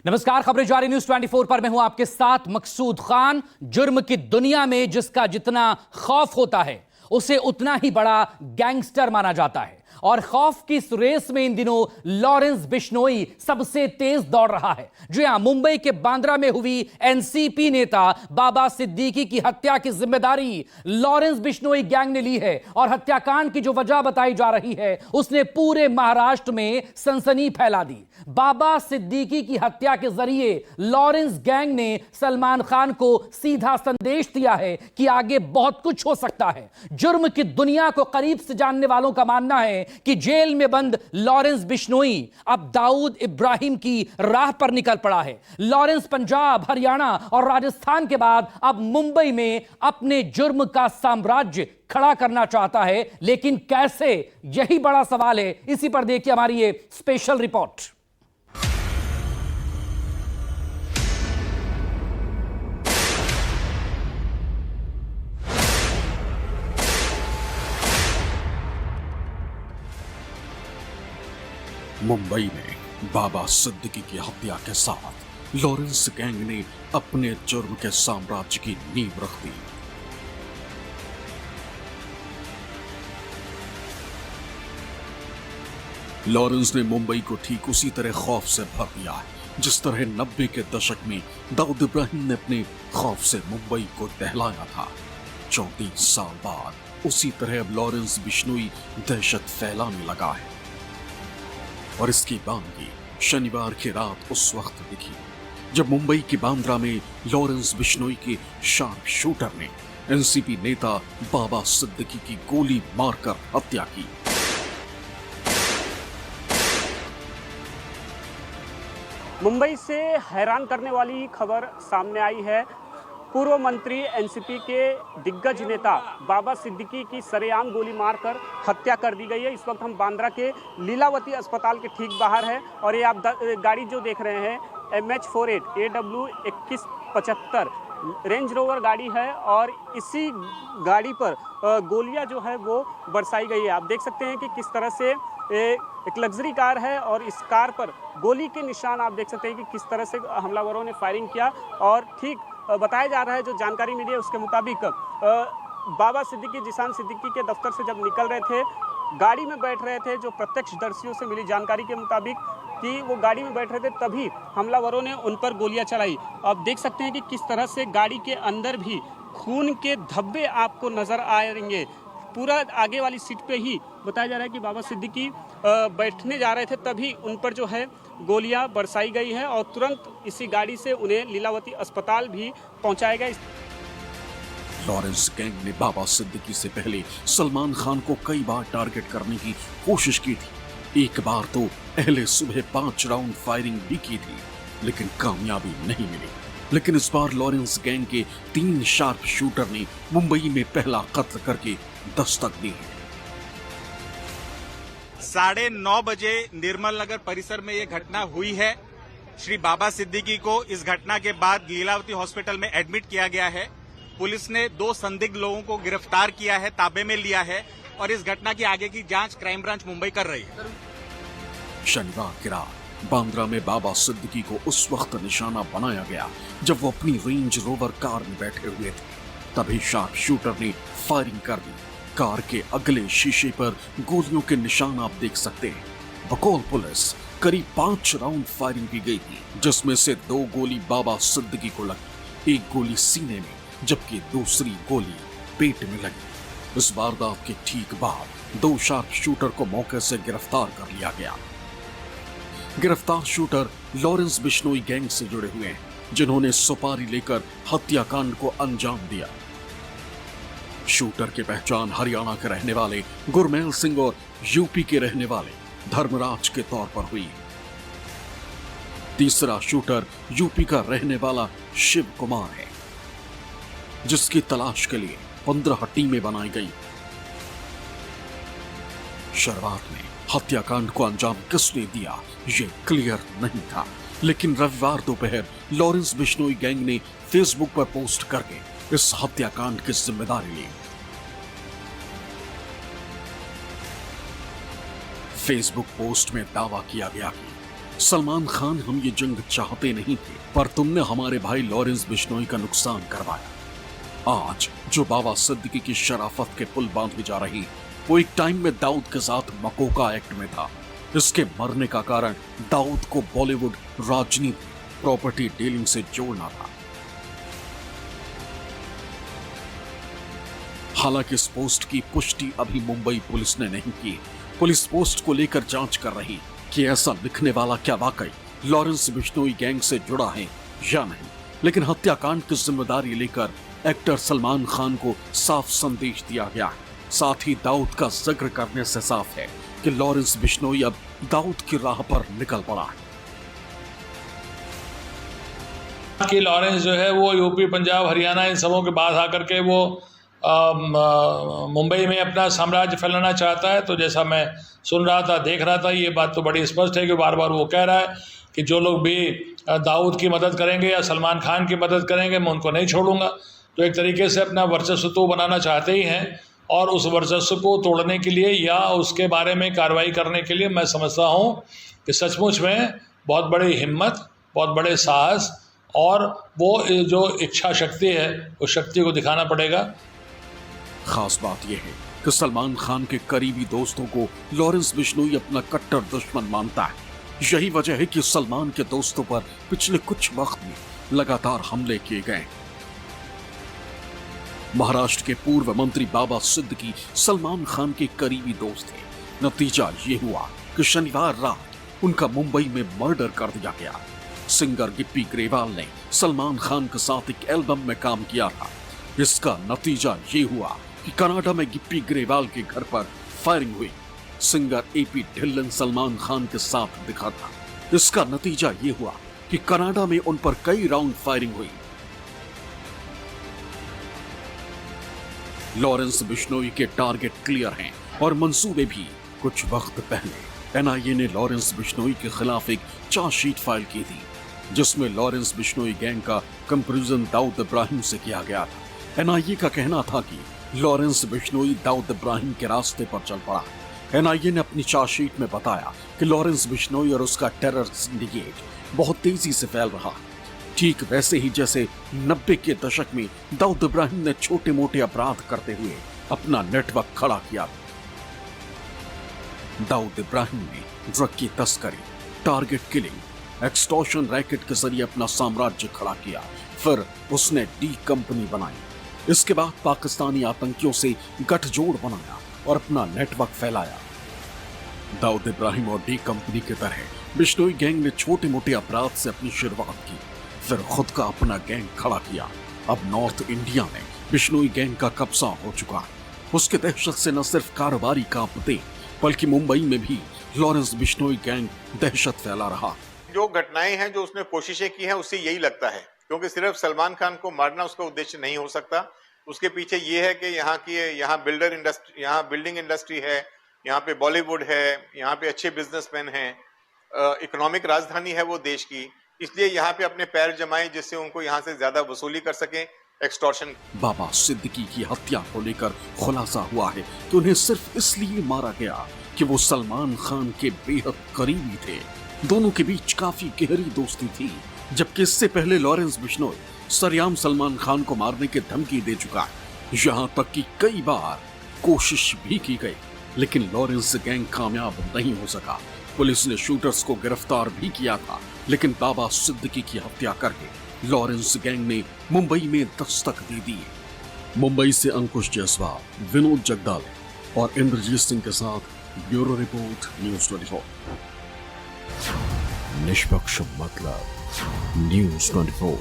नमस्कार, खबरें जारी न्यूज 24 पर मैं हूं आपके साथ मकसूद खान। जुर्म की दुनिया में जिसका जितना खौफ होता है उसे उतना ही बड़ा गैंगस्टर माना जाता है और खौफ की इस रेस में इन दिनों लॉरेंस बिश्नोई सबसे तेज दौड़ रहा है। जी हां, मुंबई के बांद्रा में हुई एनसीपी नेता बाबा सिद्दीकी की हत्या की जिम्मेदारी लॉरेंस बिश्नोई गैंग ने ली है और हत्याकांड की जो वजह बताई जा रही है उसने पूरे महाराष्ट्र में सनसनी फैला दी। बाबा सिद्दीकी की हत्या के जरिए लॉरेंस गैंग ने सलमान खान को सीधा संदेश दिया है कि आगे बहुत कुछ हो सकता है। जुर्म की दुनिया को करीब से जानने वालों का मानना है कि जेल में बंद लॉरेंस बिश्नोई अब दाऊद इब्राहिम की राह पर निकल पड़ा है। लॉरेंस पंजाब, हरियाणा और राजस्थान के बाद अब मुंबई में अपने जुर्म का साम्राज्य खड़ा करना चाहता है, लेकिन कैसे, यही बड़ा सवाल है। इसी पर देखिए हमारी ये स्पेशल रिपोर्ट। मुंबई में बाबा सिद्दीकी की हत्या के साथ लॉरेंस गैंग ने अपने जुर्म के साम्राज्य की नींव रख दी। लॉरेंस ने मुंबई को ठीक उसी तरह खौफ से भर दिया है जिस तरह 90 के दशक में दाऊद इब्राहिम ने अपने खौफ से मुंबई को दहलाया था। 34 साल बाद उसी तरह अब लॉरेंस बिश्नोई दहशत फैलाने लगा है और इसकी बानगी शनिवार की रात उस वक्त दिखी जब मुंबई के बांद्रा में लॉरेंस बिश्नोई के शार्प शूटर ने एनसीपी नेता बाबा सिद्दीकी की गोली मारकर हत्या की। मुंबई से हैरान करने वाली खबर सामने आई है। पूर्व मंत्री एनसीपी के दिग्गज नेता बाबा सिद्दीकी की सरेआम गोली मारकर हत्या कर दी गई है। इस वक्त हम बांद्रा के लीलावती अस्पताल के ठीक बाहर हैं और ये आप गाड़ी जो देख रहे हैं MH48 AW 2175 रेंज रोवर गाड़ी है और इसी गाड़ी पर गोलियां जो है वो बरसाई गई है। आप देख सकते हैं कि किस तरह से एक लग्जरी कार है और इस कार पर गोली के निशान आप देख सकते हैं कि किस तरह से हमलावरों ने फायरिंग किया। और ठीक बताया जा रहा है, जो जानकारी मिली है उसके मुताबिक बाबा सिद्दीकी जिसान सिद्दीकी के दफ्तर से जब निकल रहे थे, गाड़ी में बैठ रहे थे, जो प्रत्यक्षदर्शियों से मिली जानकारी के मुताबिक कि वो गाड़ी में बैठ रहे थे, तभी हमलावरों ने उन पर गोलियां चलाई। आप देख सकते हैं कि किस तरह से गाड़ी के अंदर भी खून के धब्बे आपको नजर आएंगे। पूरा आगे वाली सीट पे ही बताया जा रहा है कि बाबा सिद्दीकी बैठने जा रहे थे, तभी उन पर जो है गोलियां बरसाई गई है और तुरंत इसी गाड़ी से उन्हें लीलावती अस्पताल भी पहुंचाया गया। लॉरेंस गैंग ने बाबा सिद्दीकी से पहले सलमान खान को कई बार टारगेट करने की कोशिश की थी। एक बार तो पहले सुबह 5 राउंड फायरिंग भी की थी, लेकिन कामयाबी नहीं मिली। लेकिन इस बार लॉरेंस गैंग के 3 शार्प शूटर ने मुंबई में पहला कत्ल करके दस्तक दी है। 9:30 बजे निर्मल नगर परिसर में यह घटना हुई है। श्री बाबा सिद्दीकी को इस घटना के बाद लीलावती हॉस्पिटल में एडमिट किया गया है। पुलिस ने 2 संदिग्ध लोगों को गिरफ्तार किया है, ताबे में लिया है और इस घटना की आगे की जांच क्राइम ब्रांच मुंबई कर रही है। शनिवार की रात बांद्रा में बाबा सिद्दीकी को उस वक्त निशाना बनाया गया जब वो अपनी रेंज रोवर कार में बैठे हुए थे। तभी शार्प शूटर ने फायरिंग कर दी। कार के अगले शीशे पर गोलियों के निशान आप देख सकते हैं। बकौल पुलिस करीब 5 राउंड फायरिंग की गई थी, जिसमें से 2 गोली बाबा सिद्दीकी को लगी, 1 गोली सीने में जबकि दूसरी गोली पेट में लगी। इस वारदात के ठीक बाद 2 शार्प शूटर को मौके से गिरफ्तार कर लिया गया। गिरफ्तार शूटर लॉरेंस बिश्नोई गैंग से जुड़े हुए हैं, जिन्होंने सुपारी लेकर हत्याकांड को अंजाम दिया। शूटर की पहचान हरियाणा के रहने वाले गुरमेल सिंह और यूपी के रहने वाले धर्मराज के तौर पर हुई। तीसरा शूटर यूपी का रहने वाला शिव कुमार है, जिसकी तलाश के लिए 15 टीमें बनाई गई। शुरुआत में हत्याकांड को अंजाम किसने दिया ये क्लियर नहीं था, लेकिन रविवार दोपहर लॉरेंस बिश्नोई गैंग ने फेसबुक पर पोस्ट करके इस हत्याकांड की जिम्मेदारी ली। फेसबुक पोस्ट में दावा किया गया कि सलमान खान, हम ये जंग चाहते नहीं थे, पर तुमने हमारे भाई लॉरेंस बिश्नोई का नुकसान करवाया। आज जो बाबा सिद्दीकी की शराफत के पुल बांधे जा रही, वो एक टाइम में दाऊद के साथ मकोका एक्ट में था। इसके मरने का कारण दाऊद को बॉलीवुड राजनीति, प्रॉपर्टी डीलिंग से जोड़ना था। हालांकि इस पोस्ट की पुष्टि अभी मुंबई पुलिस ने नहीं की। पुलिस पोस्ट को लेकर जांच कर रही कि ऐसा लिखने वाला क्या वाकई लॉरेंस बिश्नोई गैंग से जुड़ा है या नहीं। लेकिन हत्याकांड की जिम्मेदारी लेकर एक्टर सलमान खान को साफ संदेश दिया गया है। साथ ही दाऊद का जिक्र करने से साफ है कि लॉरेंस बिश्नोई अब दाऊद की राह पर निकल पड़ा है। कि लॉरेंस जो है वो यूपी, पंजाब, हरियाणा इन सबों के बाद आकर के वो मुंबई में अपना साम्राज्य फैलाना चाहता है। तो जैसा मैं सुन रहा था, देख रहा था, ये बात तो बड़ी स्पष्ट है कि बार बार वो कह रहा है कि जो लोग भी दाऊद की मदद करेंगे या सलमान खान की मदद करेंगे, मैं उनको नहीं छोड़ूंगा। तो एक तरीके से अपना वर्चस्व तो बनाना चाहते ही हैं, और उस वर्चस्व को तोड़ने के लिए या उसके बारे में कार्रवाई करने के लिए मैं समझता हूँ कि सचमुच में बहुत बड़ी हिम्मत, बहुत बड़े साहस और वो जो इच्छा शक्ति है, उस शक्ति को दिखाना पड़ेगा। खास बात यह है कि सलमान खान के करीबी दोस्तों को लॉरेंस बिश्नोई अपना कट्टर दुश्मन मानता है। यही वजह है कि सलमान के दोस्तों पर पिछले कुछ वक्त में लगातार हमले किए गए। महाराष्ट्र के पूर्व मंत्री बाबा सिद्दीकी सलमान खान के करीबी दोस्त थे। नतीजा ये हुआ कि शनिवार रात उनका मुंबई में मर्डर कर दिया गया। सिंगर गिप्पी ग्रेवाल ने सलमान खान के साथ एक एल्बम में काम किया था। इसका नतीजा ये हुआ कि कनाडा में गिप्पी ग्रेवाल के घर पर फायरिंग हुई। सिंगर एपी ढिल्लन सलमान खान के साथ दिखा था। इसका नतीजा ये हुआ कि कनाडा में उन पर कई राउंड फायरिंग हुई। लॉरेंस बिश्नोई के टारगेट क्लियर हैं और मंसूबे भी। कुछ वक्त पहले एनआईए ने लॉरेंस बिश्नोई के खिलाफ एक चार्जशीट फाइल की थी, जिसमें लॉरेंस बिश्नोई गैंग का कंपैरिजन दाऊद इब्राहिम से किया गया था। एनआईए का कहना था कि लॉरेंस बिश्नोई दाऊद इब्राहिम के रास्ते पर चल पड़ा। एनआईए ने अपनी चार्जशीट में बताया कि लॉरेंस बिश्नोई और उसका टेरर सिंडिकेट बहुत तेजी से फैल रहा है, ठीक वैसे ही जैसे 90 के दशक में दाऊद इब्राहिम ने छोटे मोटे अपराध करते हुए अपना नेटवर्क खड़ा किया। दाऊद इब्राहिम ने ड्रग की तस्करी, टारगेट किलिंग, एक्सटॉर्शन रैकेट के जरिए अपना साम्राज्य खड़ा किया। फिर उसने डी कंपनी बनाई। इसके बाद पाकिस्तानी आतंकियों से गठजोड़ बनाया और अपना नेटवर्क फैलाया। दाऊद इब्राहिम और डी कंपनी की तरह बिश्नोई गैंग ने छोटे मोटे अपराध से अपनी शुरुआत की, फिर खुद का अपना गैंग खड़ा किया। अब नॉर्थ इंडिया में बिश्नोई गैंग का कब्जा हो चुका है। उसके दहशत से न सिर्फ कारोबारी कांपते, बल्कि मुंबई में भी लॉरेंस बिश्नोई गैंग दहशत फैला रहा। जो घटनाएं हैं, जो उसने कोशिशें की हैं, उससे यही लगता है, क्योंकि सिर्फ सलमान खान को मारना उसका उद्देश्य नहीं हो सकता। उसके पीछे ये है कि यहाँ बिल्डिंग इंडस्ट्री है, यहाँ पे बॉलीवुड है, यहाँ पे अच्छे बिजनेसमैन हैं, इकोनॉमिक राजधानी है वो देश की, इसलिए यहाँ पे अपने पैर जमाएं जिससे उनको यहाँ से ज्यादा वसूली कर सकें, एक्सटॉर्शन। बाबा सिद्दीकी की हत्या को लेकर खुलासा हुआ है कि उन्हें सिर्फ इसलिए मारा गया कि वो सलमान खान के बेहद करीबी थे। दोनों के बीच काफी गहरी दोस्ती थी, जबकि इससे पहले लॉरेंस बिश्नोई सरेआम सलमान खान को मारने की धमकी दे चुका है। यहाँ तक कि कई बार कोशिश भी की गई, लेकिन लॉरेंस गैंग कामयाब नहीं हो सका। पुलिस ने शूटर्स को गिरफ्तार भी किया था, लेकिन बाबा सिद्दीकी की हत्या करके लॉरेंस गैंग ने मुंबई में दस्तक दे दी। मुंबई से अंकुश जायसवाल, विनोद जगदाल और इंद्रजीत सिंह के साथ ब्यूरो रिपोर्ट, न्यूज़ 24। निष्पक्ष मतलब न्यूज़ 24।